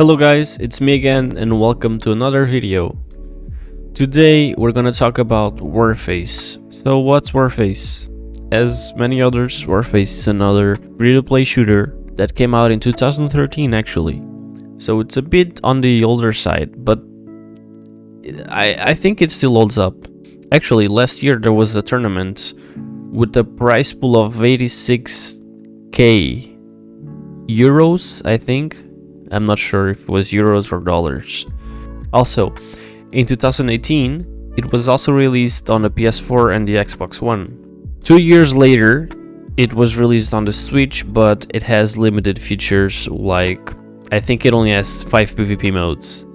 Hello guys, it's me again and welcome to another video. Today we're gonna talk about Warface. So what's Warface? As many others, Warface is another free-to-play shooter that came out in 2013 actually. So it's a bit on the older side, but I think it still holds up. Actually, last year there was a tournament with a prize pool of 86k euros, I think. I'm not sure if it was euros or dollars. Also, in 2018, it was also released on the PS4 and the Xbox One. 2 years later, it was released on the Switch, but it has limited features like, I think it only has 5 PvP modes.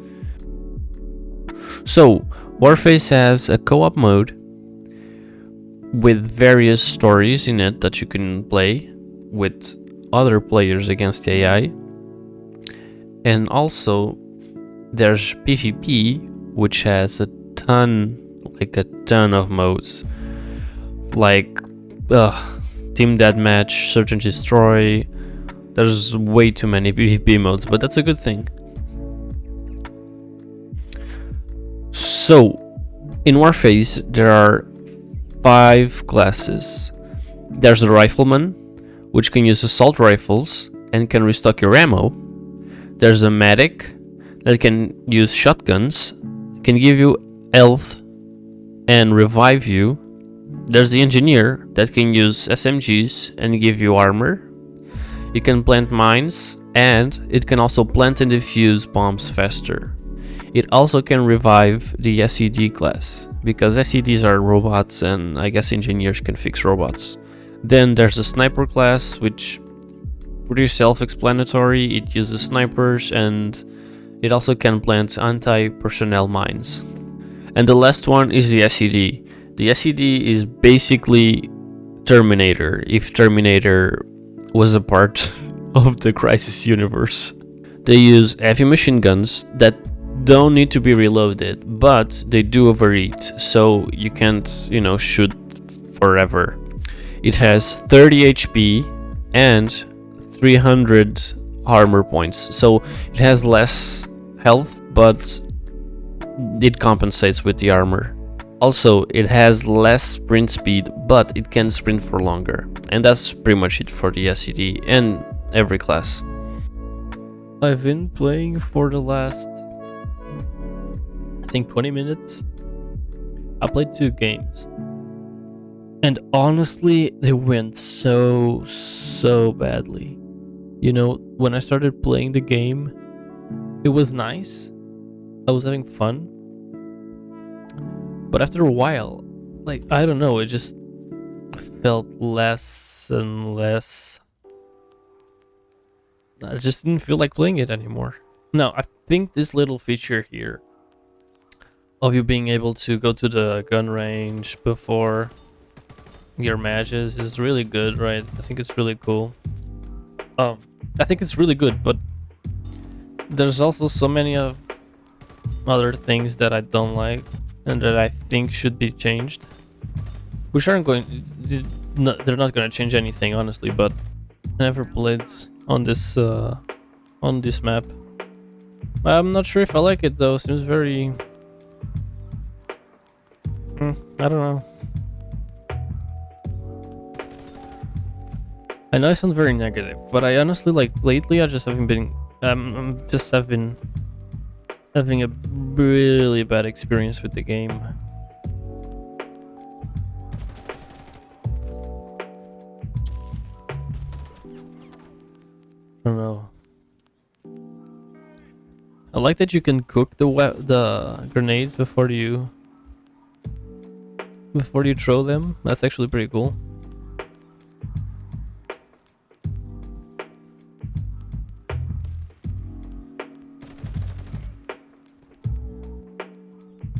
So, Warface has a co-op mode with various stories in it that you can play with other players against the AI. And also, there's PvP, which has a ton of modes, like Team Deathmatch, Search and Destroy. There's way too many PvP modes, but that's a good thing. So, in Warface, there are 5 classes. There's the Rifleman, which can use assault rifles and can restock your ammo. There's a medic that can use shotguns, can give you health and revive you. There's the engineer that can use SMGs and give you armor. It can plant mines and it can also plant and defuse bombs faster. It also can revive the SED class because SEDs are robots and I guess engineers can fix robots. Then there's the sniper class, which pretty self-explanatory. It uses snipers and it also can plant anti-personnel mines. And the last one is the SED. The SED is basically Terminator, if Terminator was a part of the Crisis universe. They use heavy machine guns that don't need to be reloaded, but they do overheat, so you can't, shoot forever. It has 30 HP and 300 armor points, so it has less health, but it compensates with the armor. Also, it has less sprint speed, but it can sprint for longer. And that's pretty much it for the SED and every class. I've been playing for the last, I think, 20 minutes. I played 2 games. And honestly, they went so badly. When I started playing the game, it was nice. I was having fun. But after a while, I don't know, it just felt less and less. I just didn't feel like playing it anymore. Now, I think this little feature here of you being able to go to the gun range before your matches is really good, right? I think it's really cool. I think it's really good, but there's also so many other things that I don't like and that I think should be changed, which aren't going. They're not going to change anything, honestly. But I never played on this map. I'm not sure if I like it though. Seems very. I don't know. I know I sound very negative, but I honestly lately I just haven't been. Have been having a really bad experience with the game. I don't know. I like that you can cook the grenades before you throw them. That's actually pretty cool.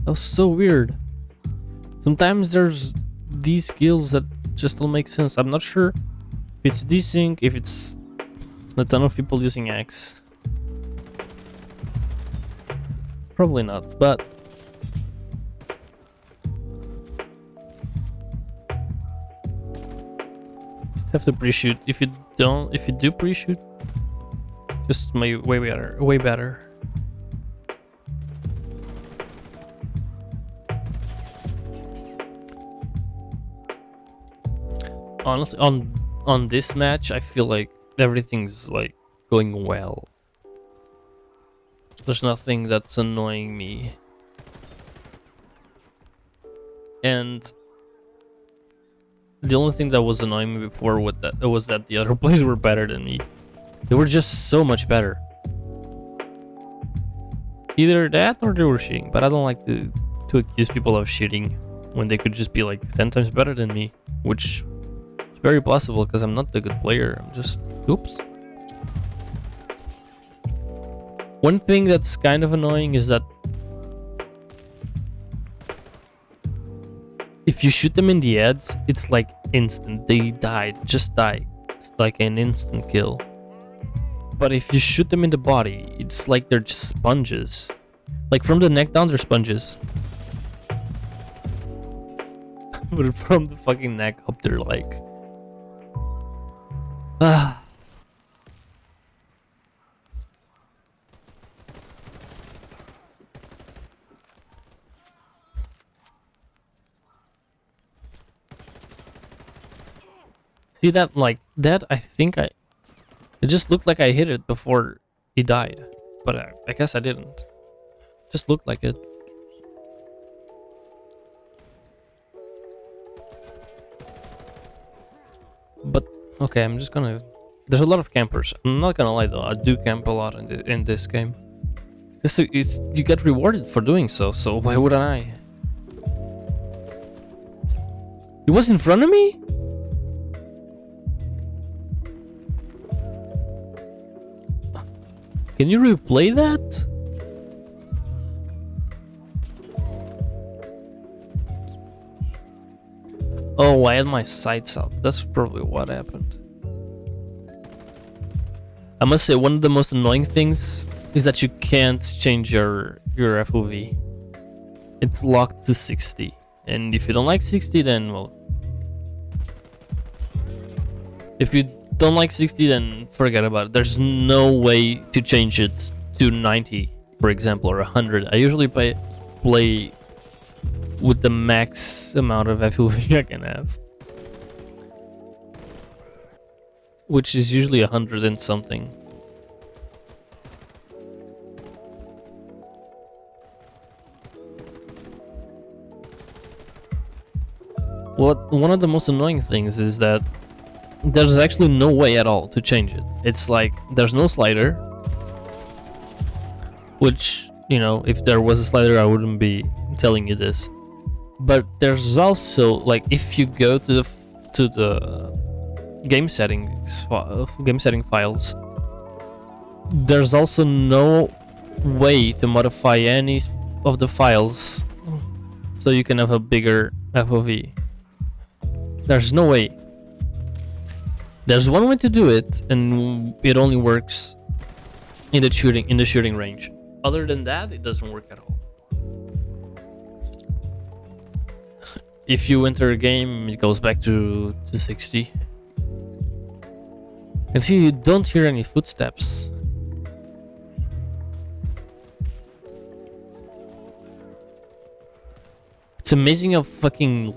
That was so weird. Sometimes there's these skills that just don't make sense. I'm not sure if it's desync, if it's a ton of people using X. Probably not, but have to pre-shoot. If you do pre-shoot, Just way better. Way better. Honestly, on this match, I feel like everything's like going well. There's nothing that's annoying me. And the only thing that was annoying me before was that the other players were better than me. They were just so much better. Either that or they were cheating, but I don't like to accuse people of cheating when they could just be like 10 times better than me, which is very possible because I'm not the good player. I'm just, oops. One thing that's kind of annoying is that if you shoot them in the head, it's like instant. They died, just die. It's like an instant kill. But if you shoot them in the body, it's like they're just sponges. Like from the neck down, they're sponges. But from the fucking neck up, they're like... Ah. See that, like, that, I think it just looked like I hit it before he died. But I guess I didn't. Just looked like it. But, okay, I'm just gonna... There's a lot of campers. I'm not gonna lie though, I do camp a lot in this game. You get rewarded for doing so why wouldn't I? He was in front of me? Can you replay that? Oh, I had my sights out. That's probably what happened. I must say, one of the most annoying things is that you can't change your FOV. It's locked to 60. And if you don't like 60, then, well... If you don't like 60, then forget about it. There's no way to change it to 90, for example, or 100. I usually play with the max amount of FOV I can have, which is usually 100 and something. One of the most annoying things is that there's actually no way at all to change it. It's like there's no slider, which, you know, if there was a slider I wouldn't be telling you this. But there's also, like, if you go to the game setting files, there's also no way to modify any of the files so you can have a bigger FOV. There's no way. There's one way to do it, and it only works in the shooting range. Other than that, it doesn't work at all. If you enter a game, it goes back to 60. And see, you don't hear any footsteps. It's amazing how fucking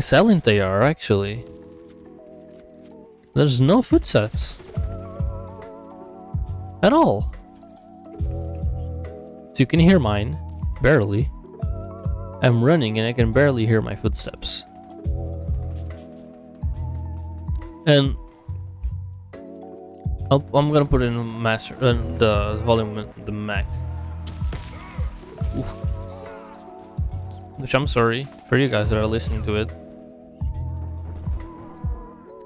silent they are, actually. There's no footsteps at all. So you can hear mine, barely. I'm running and I can barely hear my footsteps. And I'm gonna put in master and the volume at the max. Oof. Which I'm sorry for you guys that are listening to it,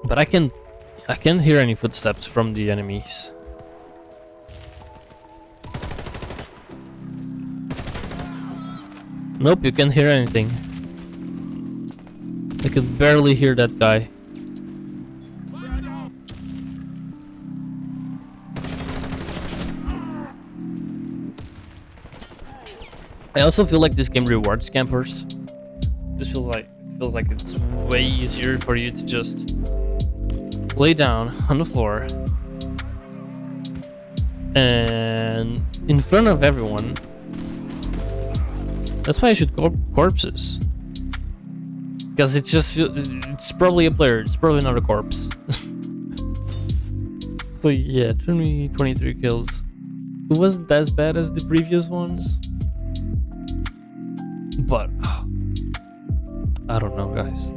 but I can't hear any footsteps from the enemies. Nope, you can't hear anything. I could barely hear that guy. I also feel like this game rewards campers. This feels like it's way easier for you to just lay down on the floor, and in front of everyone. That's why I should corpses. Because it's probably a player, it's probably not a corpse. So yeah, 23 kills. It wasn't as bad as the previous ones. But I don't know, guys.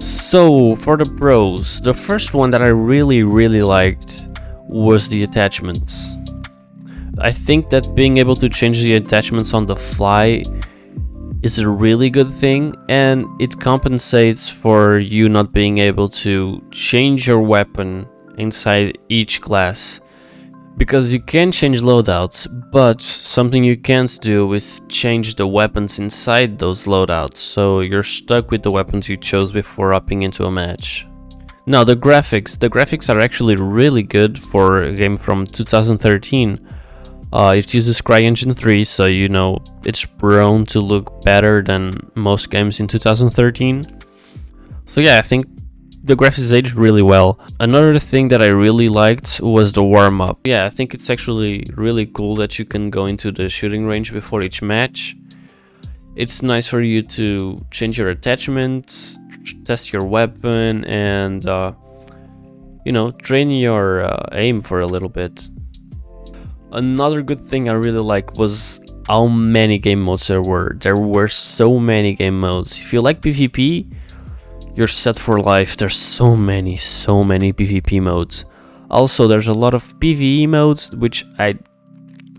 So for the pros, the first one that I really liked was the attachments. I think that being able to change the attachments on the fly is a really good thing, and it compensates for you not being able to change your weapon inside each class. Because you can change loadouts, but something you can't do is change the weapons inside those loadouts, so you're stuck with the weapons you chose before upping into a match. Now the graphics are actually really good for a game from 2013. It uses CryEngine 3, so you know it's prone to look better than most games in 2013. So yeah, I think the graphics aged really well. Another thing that I really liked was the warm-up. Yeah, I think it's actually really cool that you can go into the shooting range before each match. It's nice for you to change your attachments, test your weapon, and you know, train your aim for a little bit. Another good thing I really liked was how many game modes there were. There were so many game modes. If you like PvP, you're set for life. There's so many PvP modes. Also, there's a lot of PvE modes, which I'm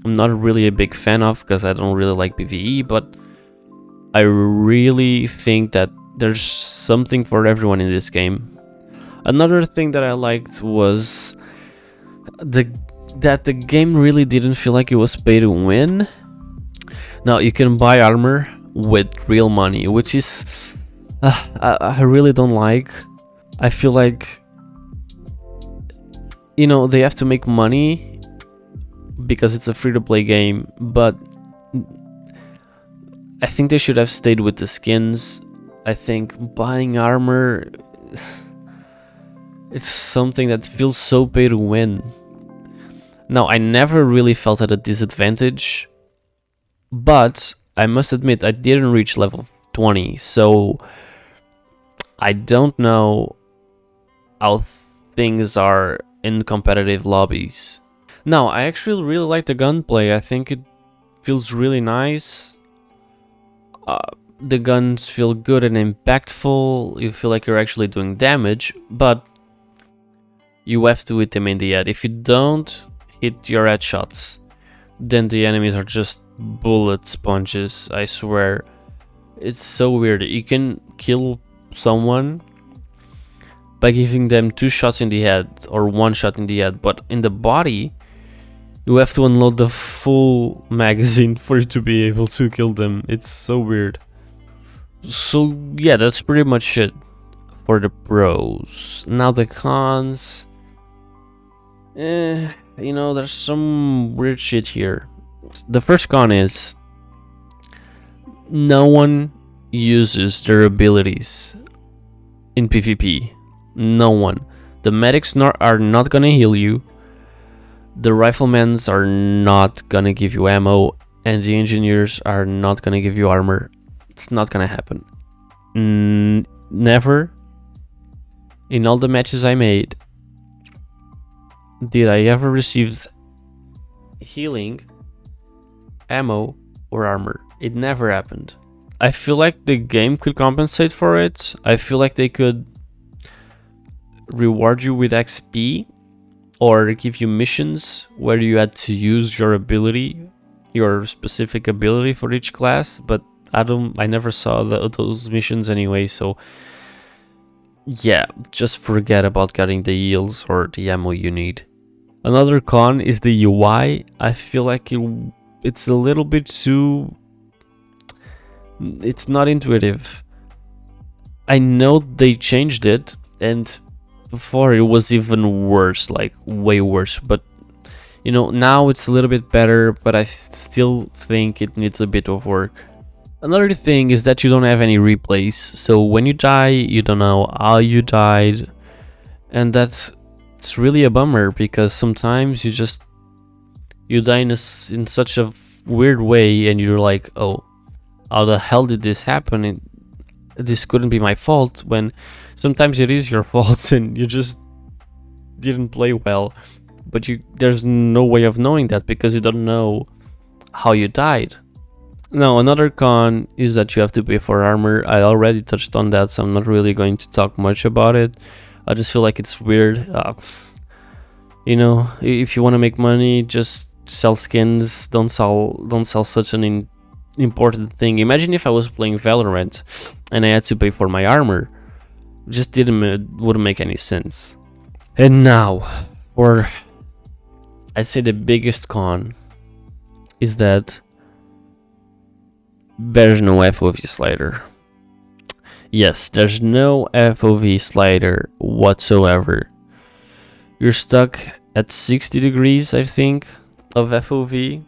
not really a big fan of because I don't really like PvE, but I really think that there's something for everyone in this game. Another thing that I liked was that the game really didn't feel like it was pay to win. Now you can buy armor with real money, which is I really don't like. I feel like, you know, they have to make money because it's a free-to-play game, but I think they should have stayed with the skins. I think buying armor, it's something that feels so pay to win. Now, I never really felt at a disadvantage, but I must admit I didn't reach level 20, so I don't know how things are in competitive lobbies. Now, I actually really like the gunplay. I think it feels really nice. The guns feel good and impactful. You feel like you're actually doing damage, but you have to hit them in the head. If you don't hit your headshots, then the enemies are just bullet sponges, I swear. It's so weird. You can kill someone by giving them 2 shots in the head or 1 shot in the head, but in the body you have to unload the full magazine for you to be able to kill them. It's so weird. So yeah, that's pretty much it for the pros. Now the cons, you know, there's some weird shit here. The first con is no one uses their abilities in PvP. No one. The medics are not gonna heal you. The riflemans are not gonna give you ammo, and the engineers are not gonna give you armor. It's not gonna happen. Never in all the matches I made did I ever receive healing, ammo, or armor. It never happened. I feel like the game could compensate for it. I feel like they could reward you with XP or give you missions where you had to use your ability, your specific ability for each class, but I never saw those missions anyway, so yeah, just forget about getting the heals or the ammo you need. Another con is the UI. I feel like it's a little bit too... it's not intuitive. I know they changed it, and before it was even worse, like way worse, but you know, now it's a little bit better, but I still think it needs a bit of work. Another thing is that you don't have any replays, so when you die, you don't know how you died, and it's really a bummer because sometimes you die in such a weird way, and you're like, oh, how the hell did this happen? This couldn't be my fault. When sometimes it is your fault, and you just didn't play well, but there's no way of knowing that because you don't know how you died. Now, another con is that you have to pay for armor. I already touched on that, so I'm not really going to talk much about it. I just feel like it's weird. You know, if you want to make money, just sell skins. Don't sell such an important thing. Imagine if I was playing Valorant and I had to pay for my armor. Just wouldn't make any sense. And now, for I'd say the biggest con is that there's no FOV slider. Yes, there's no FOV slider whatsoever. You're stuck at 60 degrees, I think, of FOV,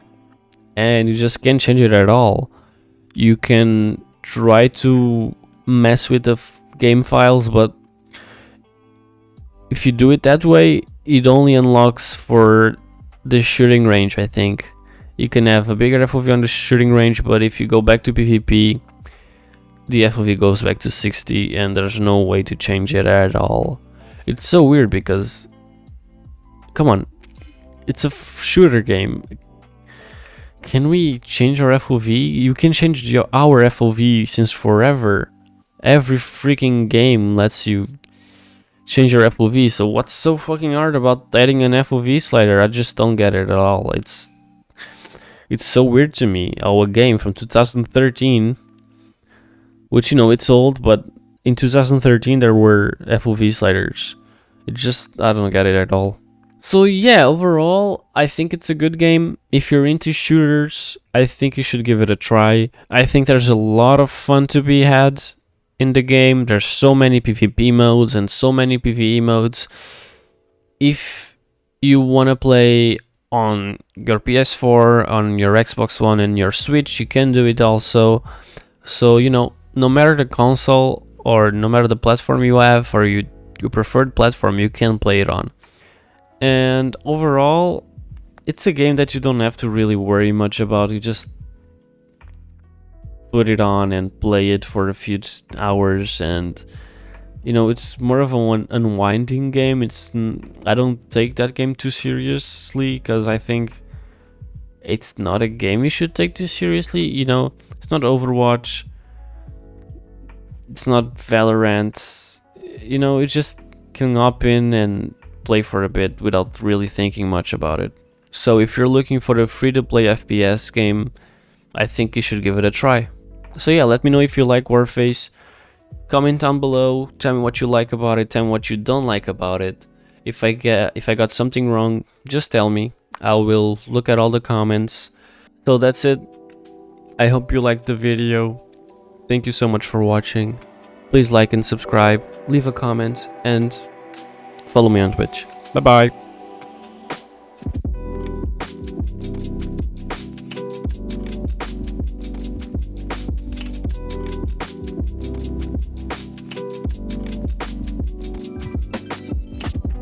and you just can't change it at all. You can try to mess with the game files, but if you do it that way, it only unlocks for the shooting range, I think. You can have a bigger FOV on the shooting range, but if you go back to PvP, the FOV goes back to 60 and there's no way to change it at all. It's so weird because, come on, it's a shooter game. Can we change our FOV? You can change our FOV since forever. Every freaking game lets you change your FOV, so what's so fucking hard about adding an FOV slider? I just don't get it at all. It's so weird to me how a game from 2013, which, you know, it's old, but in 2013 there were FOV sliders. I don't get it at all. So yeah, overall, I think it's a good game. If you're into shooters, I think you should give it a try. I think there's a lot of fun to be had in the game. There's so many PvP modes and so many PvE modes. If you want to play on your PS4, on your Xbox One and your Switch, you can do it also. So, you know, no matter the console or no matter the platform you have or your preferred platform, you can play it on. And overall, it's a game that you don't have to really worry much about. You just put it on and play it for a few hours, and you know, it's more of an unwinding game. I don't take that game too seriously because I think it's not a game you should take too seriously. You know, it's not Overwatch, it's not Valorant. You know, you just can hop in and play for a bit without really thinking much about it. So if you're looking for a free-to-play FPS game, I think you should give it a try. So yeah, let me know if you like Warface. Comment down below, tell me what you like about it, tell me what you don't like about it. If I got something wrong, just tell me. I will look at all the comments. So that's it. I hope you liked the video. Thank you so much for watching. Please like and subscribe, leave a comment, and follow me on Twitch. Bye bye.